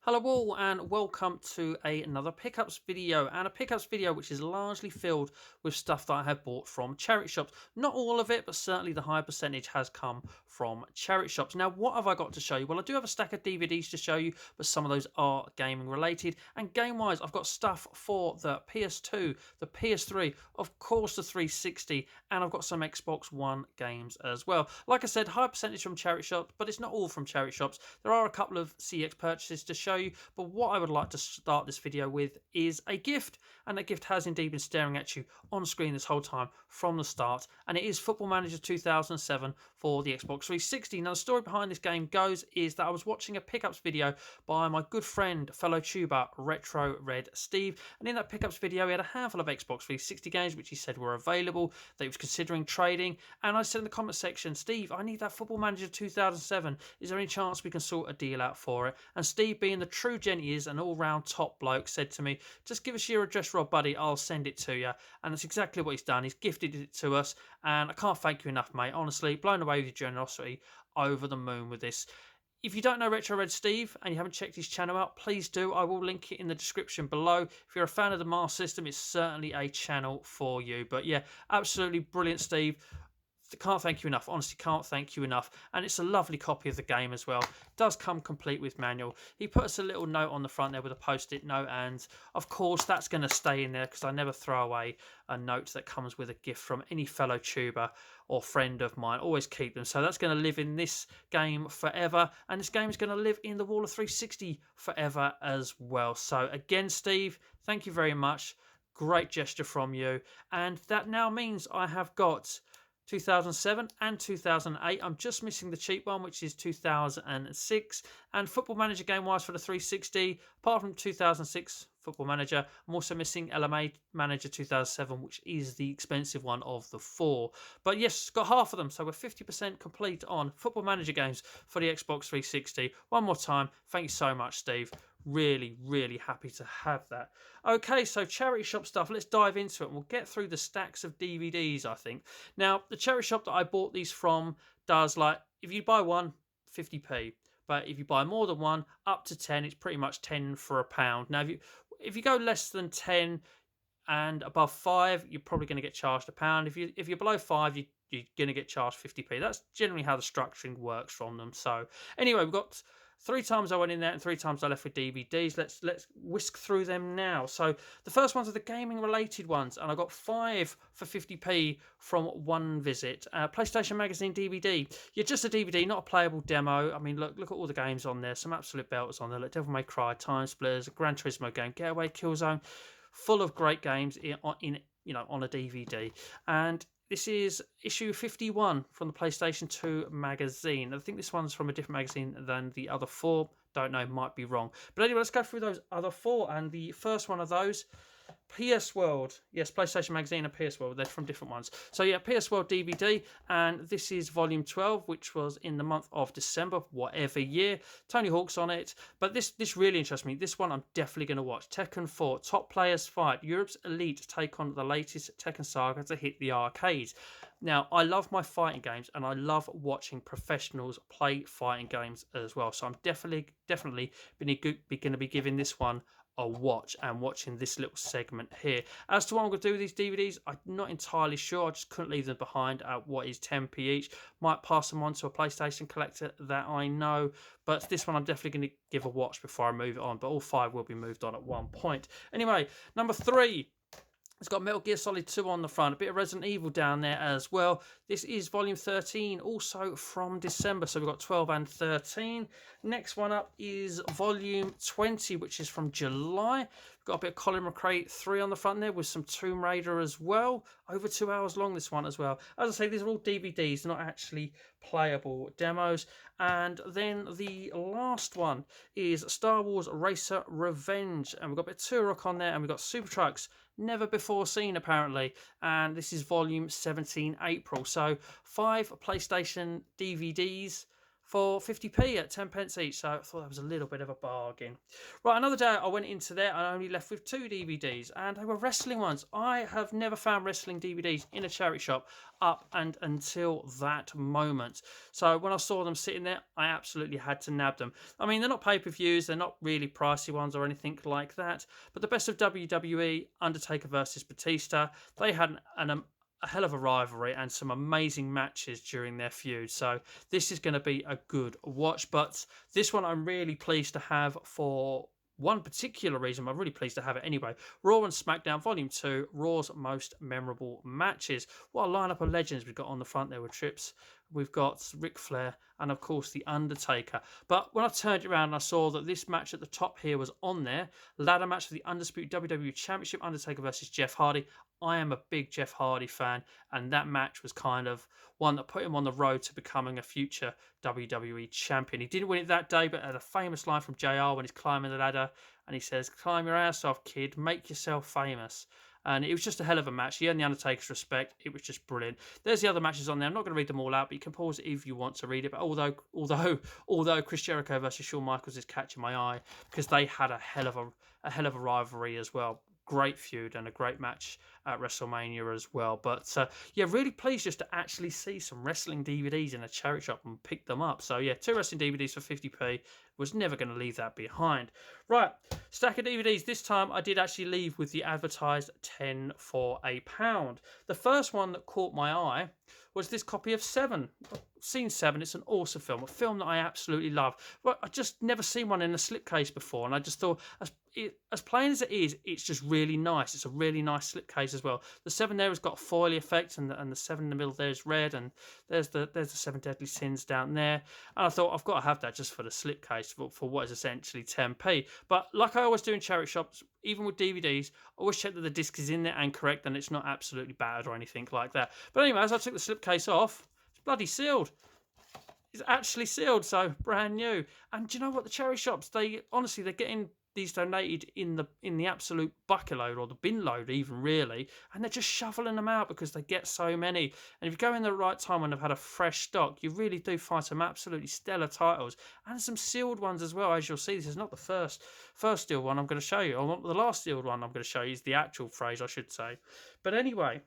Hello all and welcome to another pickups video, and a pickups video which is largely filled with stuff that I have bought from charity shops. Not all of it, but certainly the higher percentage has come from charity shops. Now what have I got to show you? Well, I do have a stack of DVDs to show you, but some of those are gaming related, and game wise I've got stuff for the PS2, the PS3, of course the 360, and I've got some Xbox One games as well. Like I said, high percentage from charity shops, but it's not all from charity shops. There are a couple of CX purchases to show you, but what I would like to start this video with is a gift, and that gift has indeed been staring at you on screen this whole time from the start, and it is Football Manager 2007 for the Xbox 360. Now the story behind this game goes is that I was watching a pickups video by my good friend, fellow tuber Retroredsteve, and in that pickups video he had a handful of Xbox 360 games which he said were available, that he was considering trading, and I said in the comment section, Steve, I need that Football Manager 2007, is there any chance we can sort a deal out for it? And Steve, being the true gent he is, an all-round top bloke, said to me, just give us your address, Rob, buddy, I'll send it to you. And that's exactly what he's done. He's gifted it to us, and I can't thank you enough, mate. Honestly, blown away with your generosity, over the moon with this. If you don't know Retro Red Steve and you haven't checked his channel out, please do. I will link it in the description below. If you're a fan of the Mars system, it's certainly a channel for you. But yeah, absolutely brilliant, Steve. Can't thank you enough. Honestly, can't thank you enough. And it's a lovely copy of the game as well. It does come complete with manual. He put us a little note on the front there with a post-it note, and of course that's going to stay in there because I never throw away a note that comes with a gift from any fellow tuber or friend of mine. Always keep them. So that's going to live in this game forever, and this game is going to live in the Wall of 360 forever as well. So again, Steve, thank you very much. Great gesture from you. And that now means I have got 2007 and 2008. I'm just missing the cheap one, which is 2006. And Football Manager game-wise for the 360, apart from 2006 Football Manager, I'm also missing LMA Manager 2007, which is the expensive one of the four. But yes, got half of them, so we're 50% complete on Football Manager games for the Xbox 360. One more time, thank you so much, Steve. Really, really happy to have that. Okay, so charity shop stuff. Let's dive into it, and we'll get through the stacks of DVDs, I think. Now, the charity shop that I bought these from does, like, if you buy one, 50p. But if you buy more than one, up to 10, it's pretty much 10 for a pound. Now, if you go less than 10 and above 5, you're probably going to get charged a pound. If you're below 5, you're going to get charged 50p. That's generally how the structuring works from them. So anyway, we've got 3 times I went in there and 3 times I left with DVDs. Let's whisk through them now. So the first ones are the gaming related ones, and I got 5 for 50p from one visit. PlayStation Magazine DVD. You're just a DVD, not a playable demo. I mean, look at all the games on there. Some absolute belters on there. Like Devil May Cry, Time Splitters, a Gran Turismo game, Getaway, Killzone, full of great games on a DVD. And this is issue 51 from the PlayStation 2 magazine. I think this one's from a different magazine than the other 4. Don't know, might be wrong. But anyway, let's go through those other 4. And the first one of those, PS World. Yes, PlayStation Magazine and PS World. They're from different ones. So yeah, PS World DVD. And this is volume 12, which was in the month of December, whatever year. Tony Hawk's on it. But this really interests me. This one I'm definitely going to watch. Tekken 4, Top Players Fight. Europe's Elite take on the latest Tekken saga to hit the arcades. Now, I love my fighting games, and I love watching professionals play fighting games as well. So I'm definitely going to be giving this one a watch and watching this little segment here. As to what I'm going to do with these DVDs, I'm not entirely sure. I just couldn't leave them behind at what is 10p each. Might pass them on to a PlayStation collector that I know, but this one I'm definitely going to give a watch before I move it on. But all 5 will be moved on at one point. Anyway, number 3. It's got Metal Gear Solid 2 on the front, a bit of Resident Evil down there as well. This is volume 13, also from December, so we've got 12 and 13. Next one up is volume 20, which is from July. We've got a bit of Colin McRae 3 on the front there with some Tomb Raider as well. Over 2 hours long, this one as well. As I say, these are all DVDs, not actually playable demos. And then the last one is Star Wars Racer Revenge, and we've got a bit of Turok on there, and we've got Super Trucks, never before seen apparently, and this is volume 17 April. So 5 PlayStation DVDs, for 50p at 10 pence each. So I thought that was a little bit of a bargain. Right, another day I went into there and I only left with 2 DVDs, and they were wrestling ones. I have never found wrestling DVDs in a charity shop up and until that moment. So when I saw them sitting there, I absolutely had to nab them. I mean, they're not pay-per-views, they're not really pricey ones or anything like that, but the best of WWE, Undertaker versus Batista, they had a hell of a rivalry and some amazing matches during their feud. So this is going to be a good watch. But this one I'm really pleased to have for one particular reason. I'm really pleased to have it anyway. Raw and SmackDown Volume 2, Raw's most memorable matches. What a lineup of legends we've got on the front there with Trips. We've got Ric Flair and, of course, The Undertaker. But when I turned it around and I saw that this match at the top here was on there, ladder match for the Undisputed WWE Championship, Undertaker versus Jeff Hardy. I am a big Jeff Hardy fan, and that match was kind of one that put him on the road to becoming a future WWE champion. He didn't win it that day, but had a famous line from JR when he's climbing the ladder, and he says, "Climb your ass off, kid, make yourself famous." And it was just a hell of a match. He earned the Undertaker's respect. It was just brilliant. There's the other matches on there. I'm not going to read them all out, but you can pause it if you want to read it. But although Chris Jericho versus Shawn Michaels is catching my eye, because they had a hell of a rivalry as well. Great feud and a great match at WrestleMania as well. But yeah, really pleased just to actually see some wrestling DVDs in a charity shop and pick them up. So yeah, 2 wrestling DVDs for 50p. Was never going to leave that behind. Right, stack of DVDs. This time I did actually leave with the advertised 10 for £1. The first one that caught my eye was this copy of Seven. I've seen Seven. It's an awesome film, a film that I absolutely love. Well, I just never seen one in a slipcase before, and I just thought, as plain as it is, it's just really nice. It's a really nice slipcase as well. The Seven there has got a foily effect, and the Seven in the middle there is red, and there's the 7 deadly sins down there. And I thought, I've got to have that just for the slipcase for what is essentially 10p. But like I always do in charity shops, even with DVDs, I always check that the disc is in there and correct, and it's not absolutely battered or anything like that. But anyway, as I took the slipcase off, it's bloody sealed. It's actually sealed, so brand new. And do you know what? The charity shops, they're getting these donated in the absolute bucket load, or the bin load even, really, and they're just shoveling them out because they get so many. And if you go in the right time when they've had a fresh stock, you really do find some absolutely stellar titles and some sealed ones as well. As you'll see, this is not the first sealed one I'm going to show you, or the last sealed one I'm going to show you is the actual phrase, I should say. But anyway,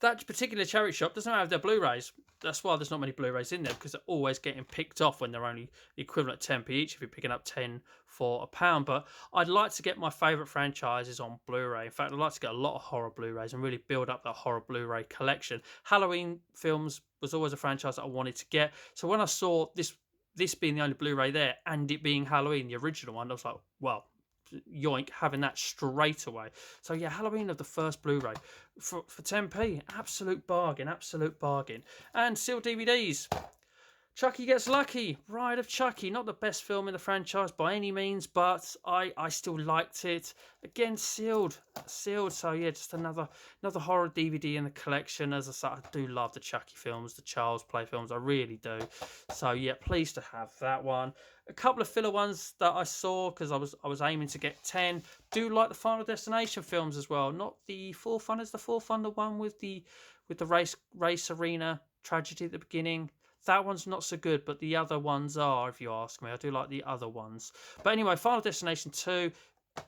that particular charity shop doesn't have their Blu-rays. That's why there's not many Blu-rays in there, because they're always getting picked off when they're only the equivalent of 10p each if you're picking up 10 for £1. But I'd like to get my favourite franchises on Blu-ray. In fact, I'd like to get a lot of horror Blu-rays and really build up that horror Blu-ray collection. Halloween films was always a franchise that I wanted to get. So when I saw this being the only Blu-ray there and it being Halloween, the original one, I was like, well, yoink, having that straight away. So yeah, Halloween of the first Blu-ray for 10p, absolute bargain. And sealed DVDs. Chucky Gets Lucky, Ride of Chucky, not the best film in the franchise by any means, but I still liked it. Again, sealed. So yeah, just another horror DVD in the collection. As I said, I do love the Chucky films, the Child's Play films, I really do. So yeah, pleased to have that one. A couple of filler ones that I saw because I was aiming to get 10. Do like the Final Destination films as well. Not the fourth one. Is the fourth one the one with the race arena tragedy at the beginning? That one's not so good, but the other ones are, if you ask me. I do like the other ones. But anyway, Final Destination 2,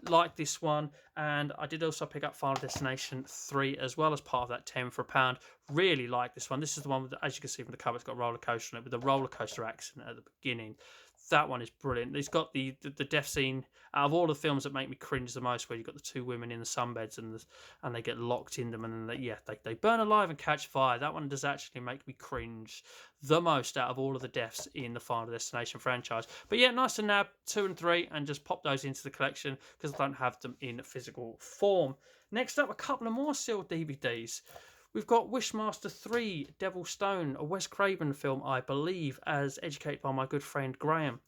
like this one. And I did also pick up Final Destination 3 as well as part of that 10 for £1. Really like this one. This is the one, with, as you can see from the cover, it's got a roller coaster on it with the roller coaster accident at the beginning. That one is brilliant. It's got the death scene out of all the films that make me cringe the most, where you've got the 2 women in the sunbeds and they get locked in them, and then they burn alive and catch fire. That one does actually make me cringe the most out of all of the deaths in the Final Destination franchise. But yeah, nice to nab 2 and 3 and just pop those into the collection because I don't have them in physical form. Next up, a couple of more sealed DVDs. We've got Wishmaster 3, Devil Stone, a Wes Craven film, I believe, as educated by my good friend Graham.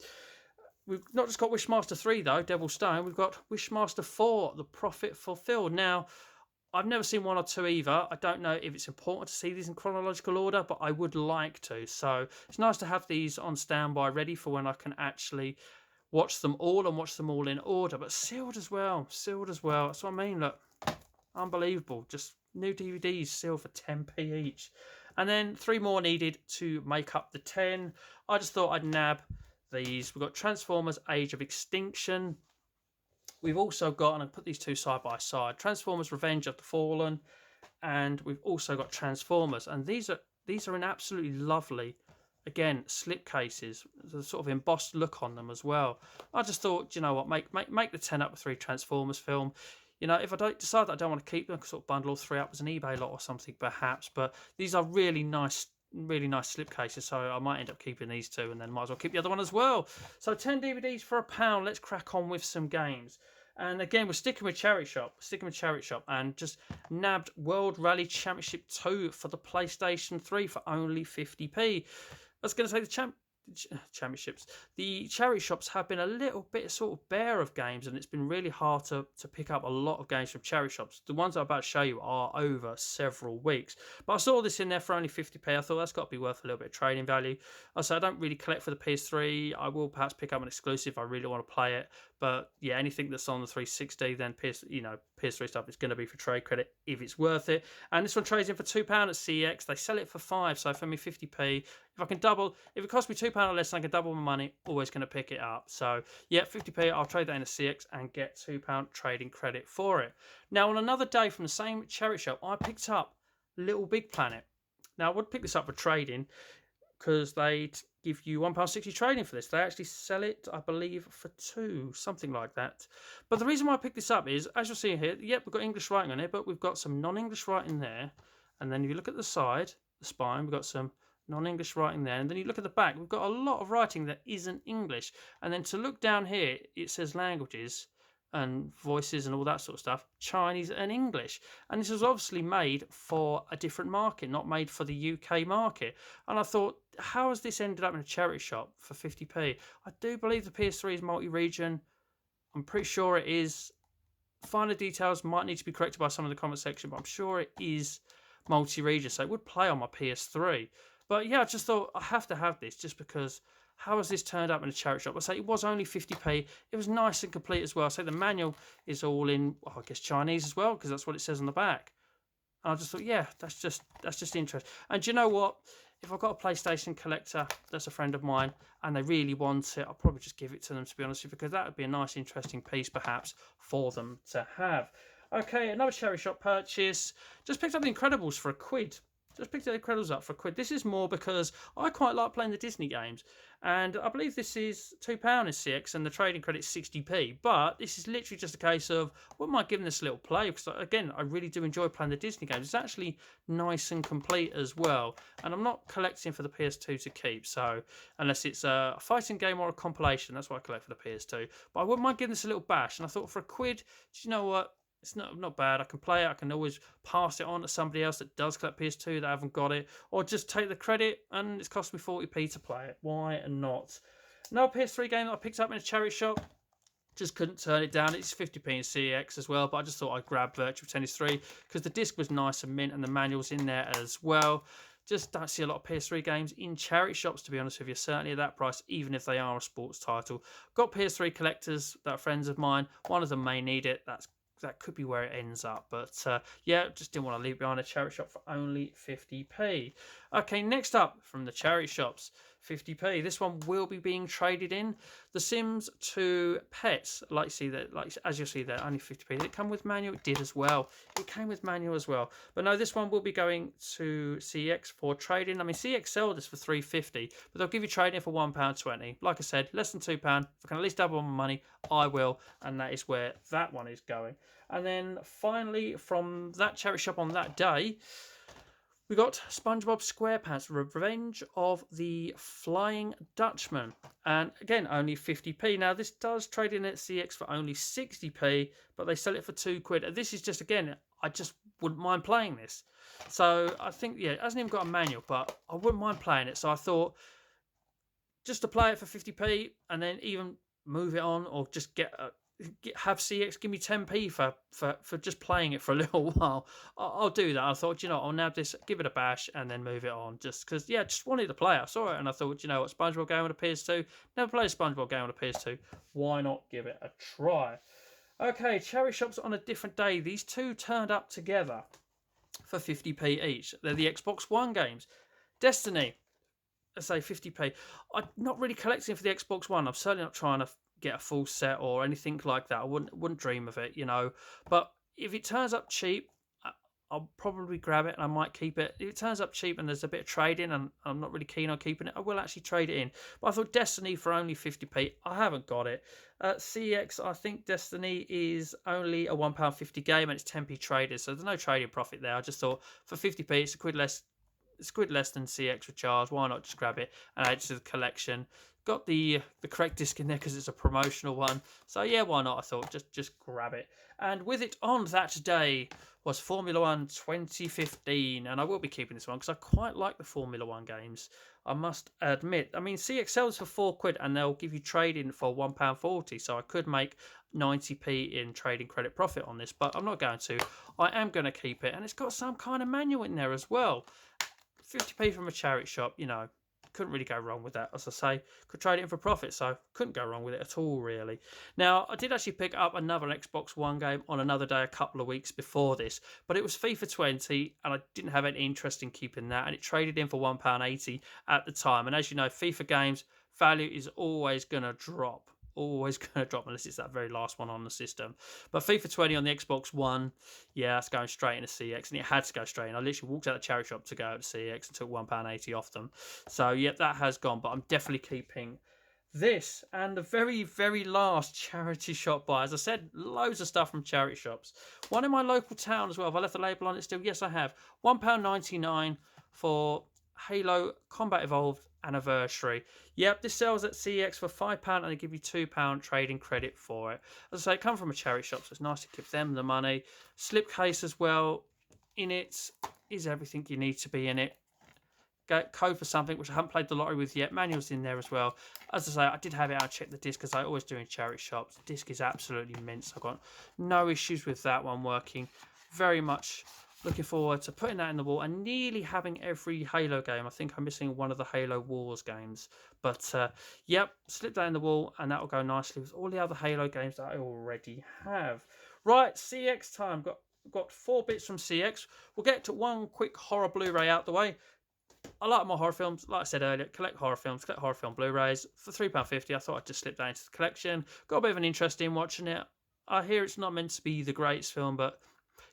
We've not just got Wishmaster 3, though, Devil Stone, we've got Wishmaster 4, The Prophet Fulfilled. Now, I've never seen 1 or 2 either. I don't know if it's important to see these in chronological order, but I would like to. So it's nice to have these on standby ready for when I can actually watch them all and watch them all in order. But sealed as well. That's what I mean. Look, unbelievable. Just new DVDs sealed for 10p each. And then 3 more needed to make up the 10. I just thought I'd nab these. We've got Transformers Age of Extinction. We've also got, and I put these two side by side, Transformers Revenge of the Fallen, and we've also got Transformers. And these are an absolutely lovely, again, slipcases. There's a sort of embossed look on them as well. I just thought, you know what, make the 10 up with 3 Transformers film. You know, if I don't decide that I don't want to keep them, I could sort of bundle all 3 up as an eBay lot or something perhaps. But these are really nice slipcases, so I might end up keeping these 2 and then might as well keep the other one as well. So 10 DVDs for £1. Let's crack on with some games. And again, we're sticking with Charity Shop, and just nabbed World Rally Championship 2 for the PlayStation 3 for only 50p. I was going to say the championships. The charity shops have been a little bit sort of bare of games, and it's been really hard to pick up a lot of games from charity shops. The ones I'm about to show you are over several weeks, but I saw this in there for only 50p. I thought that's got to be worth a little bit of trading value. Also, I don't really collect for the PS3. I will perhaps pick up an exclusive if I really want to play it, but yeah, anything that's on the 360, then PS3 stuff is going to be for trade credit if it's worth it. And this one trades in for £2 at CX. They sell it for 5, so for me 50p. If I can double, if it costs me £2 or less and I can double my money, always going to pick it up. So yeah, 50p, I'll trade that in a CX and get £2 trading credit for it. Now on another day from the same charity shop, I picked up Little Big Planet. Now I would pick this up for trading because they give you £1.60 trading for this. They actually sell it, I believe, for 2, something like that. But the reason why I picked this up is, as you'll see here, yep, we've got English writing on it, but we've got some non-English writing there. And then if you look at the side, the spine, we've got some non-English writing there, and then you look at the back, we've got a lot of writing that isn't English. And then to look down here, it says languages and voices and all that sort of stuff, Chinese and English. And this was obviously made for a different market, not made for the UK market. And I thought, how has this ended up in a charity shop for 50p? I do believe the PS3 is multi-region. I'm pretty sure it is. Finer details might need to be corrected by some of the comment section, but I'm sure it is multi-region, so it would play on my PS3. But yeah, I just thought I have to have this just because how has this turned up in a charity shop? I say it was only 50p. It was nice and complete as well. I say the manual is all in, well, I guess Chinese as well, because that's what it says on the back. And I just thought, yeah, that's just interesting. And do you know what? If I've got a PlayStation collector that's a friend of mine and they really want it, I'll probably just give it to them, to be honest with you, because that would be a nice, interesting piece perhaps for them to have. Okay, another charity shop purchase. Just picked up The Incredibles for £1. Just picked the Incredibles up for £1. This is more because I quite like playing the Disney games. And I believe this is £2 in CX and the trading credit's 60p. But this is literally just a case of, wouldn't mind giving this a little play? Because again, I really do enjoy playing the Disney games. It's actually nice and complete as well. And I'm not collecting for the PS2 to keep. So unless it's a fighting game or a compilation, that's what I collect for the PS2. But I wouldn't mind giving this a little bash. And I thought for £1, do you know what? It's not bad. I can play it. I can always pass it on to somebody else that does collect PS2 that haven't got it. Or just take the credit and it's cost me 40p to play it. Why not? Another PS3 game that I picked up in a charity shop. Just couldn't turn it down. It's 50p in CX as well. But I just thought I'd grab Virtual Tennis 3 because the disc was nice and mint and the manual's in there as well. Just don't see a lot of PS3 games in charity shops, to be honest with you. Certainly at that price, even if they are a sports title. Got PS3 collectors that are friends of mine. One of them may need it. That could be where it ends up. But yeah, just didn't want to leave it behind a charity shop for only 50p. Okay, next up from the charity shops, 50p. This one will be being traded in. The Sims 2 Pets, like you see that, like as you'll see there, only 50p. Did it come with manual? It did as well. It came with manual as well. But no, this one will be going to CX for trading. I mean, CX sell this for £3.50, but they'll give you trading for £1.20. Like I said, less than £2. If I can at least double my money, I will. And that is where that one is going. And then finally, from that charity shop on that day, we got SpongeBob SquarePants, Revenge of the Flying Dutchman. And again, only 50p. Now, this does trade in at CX for only 60p, but they sell it for £2. And this is just, again, I just wouldn't mind playing this. So I think, yeah, it hasn't even got a manual, but I wouldn't mind playing it. So I thought, just to play it for 50p and then even move it on or just have CX give me 10p for just playing it for a little while. I'll do that. I thought, you know, I'll nab this, give it a bash, and then move it on. Just because, yeah, just wanted to play. I saw it and I thought, you know what, SpongeBob game on a PS2. Never played a SpongeBob game on a PS2. Why not give it a try? Okay, charity shops on a different day. These two turned up together for 50p each. They're the Xbox One games. Destiny, let's say 50p. I'm not really collecting for the Xbox One. I'm certainly not trying to get a full set or anything like that. I wouldn't dream of it, you know. But if it turns up cheap, I'll probably grab it and I might keep it. If it turns up cheap and there's a bit of trading and I'm not really keen on keeping it, I will actually trade it in. But I thought Destiny for only 50p, I haven't got it. CX, I think Destiny is only a £1.50 game and it's 10p traded, so there's no trading profit there. I just thought for 50p, it's a quid less. It's quid less than CX recharge. Why not just grab it and add it to the collection? Got the correct disc in there because it's a promotional one. So yeah, why not? I thought just grab it. And with it on that day was Formula 1 2015, and I will be keeping this one because I quite like the Formula 1 games. I must admit. I mean, CX sells for £4 and they'll give you trading for £1.40, so I could make 90p in trading credit profit on this, but I'm not going to. I am going to keep it, and it's got some kind of manual in there as well. 50p from a charity shop, you know, couldn't really go wrong with that. As I say, could trade it in for profit, so couldn't go wrong with it at all, really. Now, I did actually pick up another Xbox One game on another day a couple of weeks before this, but it was FIFA 20, and I didn't have any interest in keeping that, and it traded in for £1.80 at the time. And as you know, FIFA games, value is always going to drop. Always going to drop unless it's that very last one on the system. But FIFA 20 on the Xbox One, yeah, that's going straight into CX, and it had to go straight in. I literally walked out of the charity shop to go to CX and took £1.80 off them. So, yeah, that has gone, but I'm definitely keeping this. And the very, very last charity shop buy, as I said, loads of stuff from charity shops. One in my local town as well. Have I left the label on it still? Yes, I have. £1.99 for Halo Combat Evolved Anniversary. Yep, this sells at CX for £5 and they give you £2 trading credit for it. As I say, it comes from a charity shop, so it's nice to give them the money. Slipcase as well. In it is everything you need to be in it. Code for something which I haven't played the lottery with yet. Manuals in there as well. As I say, I did have it. I checked the disc as I always do in charity shops. The disc is absolutely mince. I've got no issues with that one working. Very much looking forward to putting that in the wall and nearly having every Halo game. I think I'm missing one of the Halo Wars games. But, yep, slip that in the wall and that will go nicely with all the other Halo games that I already have. Right, CX time. Got 4 bits from CX. We'll get to one quick horror Blu-ray out the way. I like my horror films. Like I said earlier, collect horror films, collect horror film Blu-rays. For £3.50, I thought I'd just slip that into the collection. Got a bit of an interest in watching it. I hear it's not meant to be the greatest film, but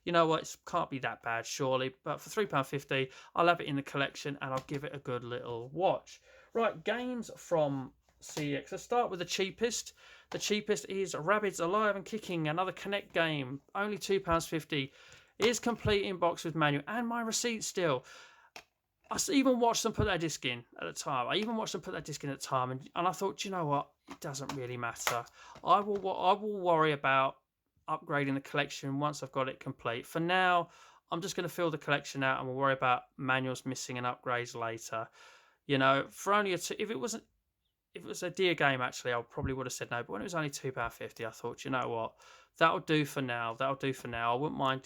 you know what? It can't be that bad, surely. But for £3.50, I'll have it in the collection and I'll give it a good little watch. Right, games from CX. Let's start with the cheapest. The cheapest is Rabbids Alive and Kicking, another Connect game. Only £2.50. It is complete in box with manual and my receipt still. I even watched them put that disc in at the time. And I thought, you know what? It doesn't really matter. I will worry about upgrading the collection once I've got it complete. For now, I'm just going to fill the collection out and we'll worry about manuals missing and upgrades later. You know, for only if it was a dear game, actually, I probably would have said no. But when it was only £2.50, I thought, you know what, that'll do for now. I wouldn't mind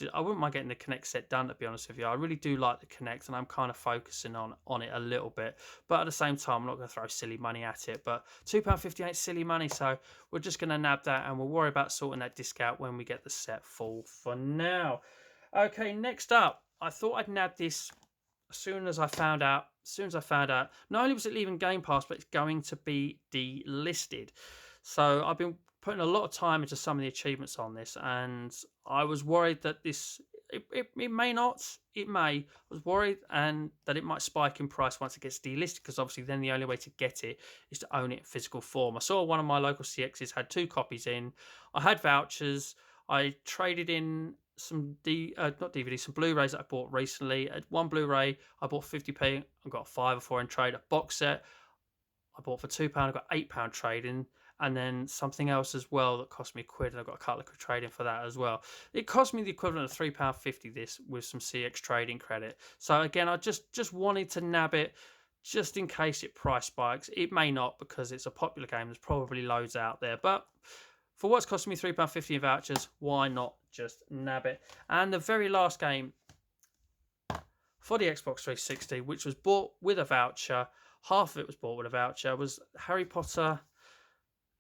getting the Connect set done. To be honest with you, I really do like the Connect, and I'm kind of focusing on it a little bit. But at the same time, I'm not going to throw silly money at it. But £2.50 ain't silly money, so we're just going to nab that, and we'll worry about sorting that disc out when we get the set full. For now, okay. Next up, I thought I'd nab this. As soon as I found out, not only was it leaving Game Pass, but it's going to be delisted. So I've been putting a lot of time into some of the achievements on this, and I was worried that it may not, it may. I was worried and that it might spike in price once it gets delisted, because obviously then the only way to get it is to own it in physical form. I saw one of my local CXs had 2 copies in. I had vouchers. I traded in some not DVD, some Blu-rays that I bought recently. One Blu-ray I bought 50p. I got 5 or 4 in trade. A box set I bought for £2. I got £8 trading, and then something else as well that cost me £1, and I got a couple of trading for that as well. It cost me the equivalent of £3.50 this with some CX trading credit. So again, I just wanted to nab it just in case it price spikes. It may not, because it's a popular game. There's probably loads out there, but for what's costing me £3.50 in vouchers, why not just nab it? And the very last game for the Xbox 360, which was bought with a voucher, half of it was bought with a voucher, was Harry Potter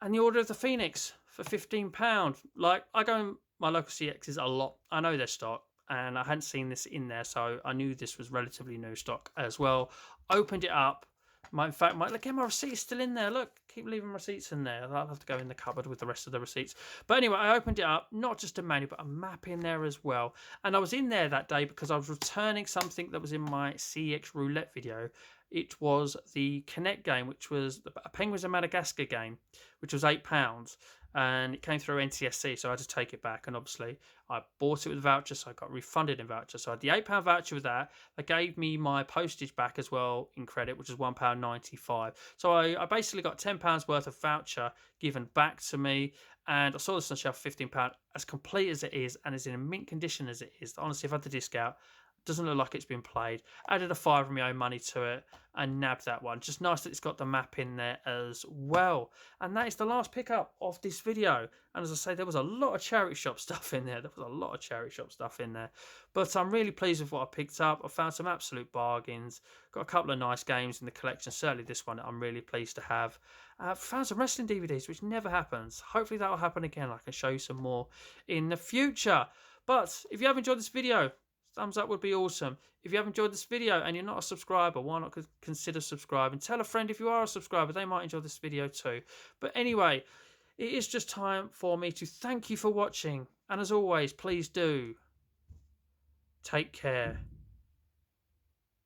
and the Order of the Phoenix for £15. Like, I go in my local CXs a lot. I know their stock, and I hadn't seen this in there, so I knew this was relatively new stock as well. Opened it up. In fact, look, my receipt is still in there. Look, keep leaving receipts in there. I'll have to go in the cupboard with the rest of the receipts. But anyway, I opened it up. Not just a manual, but a map in there as well. And I was in there that day because I was returning something that was in my CX roulette video. It was the Connect game, which was a Penguins of Madagascar game, which was £8. And it came through NTSC, so I had to take it back. And obviously, I bought it with a voucher, so I got refunded in voucher. So I had the £8 voucher with that. They gave me my postage back as well in credit, which was £1.95. So I basically got £10 worth of voucher given back to me. And I saw this on the shelf, £15, as complete as it is, and as in a mint condition as it is. Honestly, if I had the disc out, doesn't look like it's been played. Added a five of my own money to it and nabbed that one. Just nice that it's got the map in there as well. And that is the last pickup of this video. And as I say, there was a lot of charity shop stuff in there. But I'm really pleased with what I picked up. I found some absolute bargains. Got a couple of nice games in the collection. Certainly this one that I'm really pleased to have. Found some wrestling DVDs, which never happens. Hopefully that will happen again. I can show you some more in the future. But if you have enjoyed this video, thumbs up would be awesome. If you have enjoyed this video and you're not a subscriber, why not consider subscribing? Tell a friend if you are a subscriber. They might enjoy this video too. But anyway, it is just time for me to thank you for watching. And as always, please do take care.